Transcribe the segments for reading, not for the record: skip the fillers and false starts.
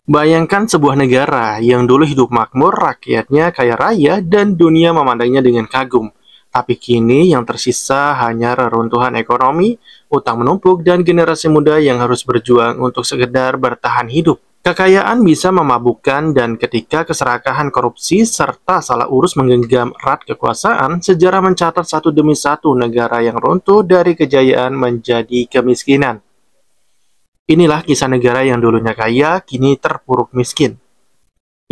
Bayangkan sebuah negara yang dulu hidup makmur, rakyatnya kaya raya, dan dunia memandangnya dengan kagum. Tapi kini yang tersisa hanya reruntuhan ekonomi, utang menumpuk, dan generasi muda yang harus berjuang untuk sekedar bertahan hidup. Kekayaan bisa memabukkan, dan ketika keserakahan korupsi serta salah urus menggenggam erat kekuasaan, sejarah mencatat satu demi satu negara yang runtuh dari kejayaan menjadi kemiskinan. Inilah kisah negara yang dulunya kaya, kini terpuruk miskin.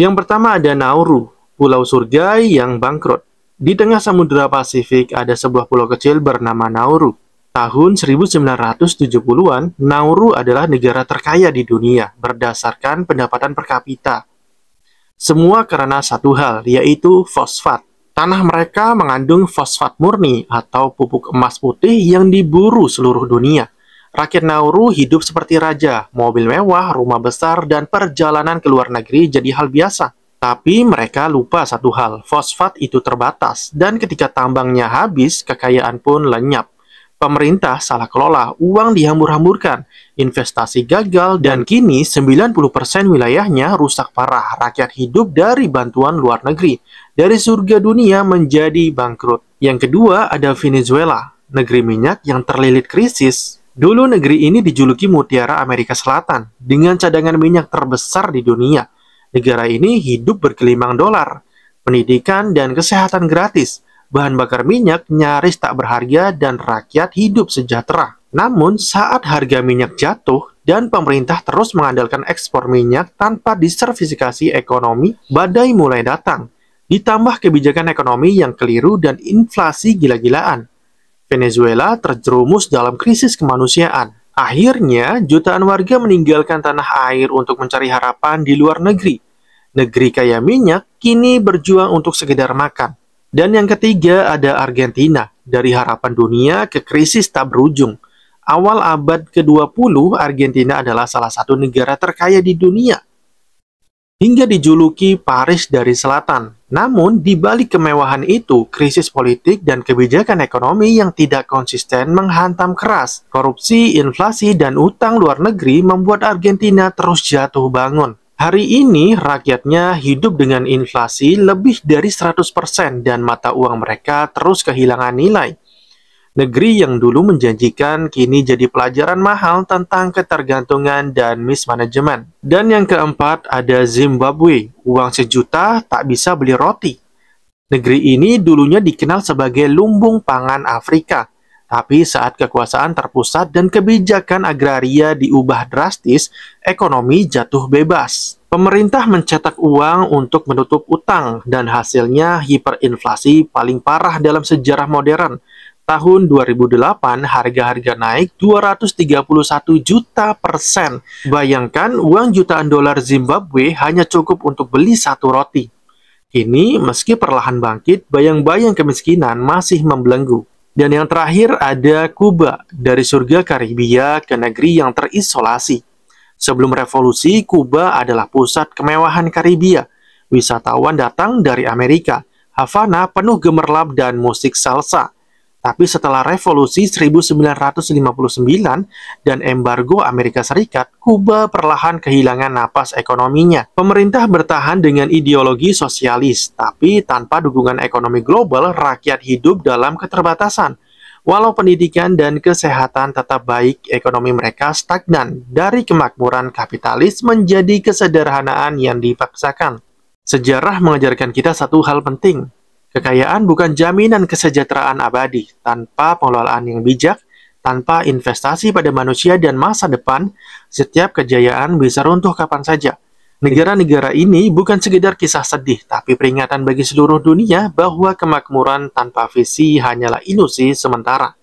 Yang pertama ada Nauru, pulau surga yang bangkrut. Di tengah Samudra Pasifik ada sebuah pulau kecil bernama Nauru. Tahun 1970-an, Nauru adalah negara terkaya di dunia berdasarkan pendapatan per kapita. Semua karena satu hal, yaitu fosfat. Tanah mereka mengandung fosfat murni atau pupuk emas putih yang diburu seluruh dunia. Rakyat Nauru hidup seperti raja, mobil mewah, rumah besar, dan perjalanan ke luar negeri jadi hal biasa. Tapi mereka lupa satu hal, fosfat itu terbatas, dan ketika tambangnya habis, kekayaan pun lenyap. Pemerintah salah kelola, uang dihambur-hamburkan, investasi gagal, dan kini 90% wilayahnya rusak parah. Rakyat hidup dari bantuan luar negeri, dari surga dunia menjadi bangkrut. Yang kedua ada Venezuela, negeri minyak yang terlilit krisis. Dulu negeri ini dijuluki Mutiara Amerika Selatan dengan cadangan minyak terbesar di dunia. Negara ini hidup bergelimang dolar, pendidikan dan kesehatan gratis, bahan bakar minyak nyaris tak berharga dan rakyat hidup sejahtera. Namun saat harga minyak jatuh dan pemerintah terus mengandalkan ekspor minyak tanpa disertifikasi ekonomi, badai mulai datang. Ditambah kebijakan ekonomi yang keliru dan inflasi gila-gilaan. Venezuela terjerumus dalam krisis kemanusiaan. Akhirnya, jutaan warga meninggalkan tanah air untuk mencari harapan di luar negeri. Negeri kaya minyak kini berjuang untuk sekedar makan. Dan yang ketiga ada Argentina, dari harapan dunia ke krisis tak berujung. Awal abad ke-20, Argentina adalah salah satu negara terkaya di dunia, hingga dijuluki Paris dari Selatan. Namun, di balik kemewahan itu, krisis politik dan kebijakan ekonomi yang tidak konsisten menghantam keras. Korupsi, inflasi, dan utang luar negeri membuat Argentina terus jatuh bangun. Hari ini, rakyatnya hidup dengan inflasi lebih dari 100% dan mata uang mereka terus kehilangan nilai. Negeri yang dulu menjanjikan kini jadi pelajaran mahal tentang ketergantungan dan mismanagement. Dan yang keempat ada Zimbabwe, uang sejuta tak bisa beli roti. Negeri ini dulunya dikenal sebagai lumbung pangan Afrika. Tapi saat kekuasaan terpusat dan kebijakan agraria diubah drastis, ekonomi jatuh bebas. Pemerintah mencetak uang untuk menutup utang dan hasilnya hiperinflasi paling parah dalam sejarah modern. Tahun 2008, harga-harga naik 231 juta %. Bayangkan, uang jutaan dolar Zimbabwe hanya cukup untuk beli satu roti. Kini, meski perlahan bangkit, bayang-bayang kemiskinan masih membelenggu. Dan yang terakhir ada Kuba, dari surga Karibia ke negeri yang terisolasi. Sebelum revolusi, Kuba adalah pusat kemewahan Karibia. Wisatawan datang dari Amerika. Havana penuh gemerlap dan musik salsa. Tapi setelah revolusi 1959 dan embargo Amerika Serikat, Kuba perlahan kehilangan napas ekonominya. Pemerintah bertahan dengan ideologi sosialis, tapi tanpa dukungan ekonomi global, rakyat hidup dalam keterbatasan. Walau pendidikan dan kesehatan tetap baik, ekonomi mereka stagnan dari kemakmuran kapitalis menjadi kesederhanaan yang dipaksakan. Sejarah mengajarkan kita satu hal penting. Kekayaan bukan jaminan kesejahteraan abadi. Tanpa pengelolaan yang bijak, tanpa investasi pada manusia dan masa depan, setiap kejayaan bisa runtuh kapan saja. Negara-negara ini bukan sekedar kisah sedih, tapi peringatan bagi seluruh dunia bahwa kemakmuran tanpa visi hanyalah ilusi sementara.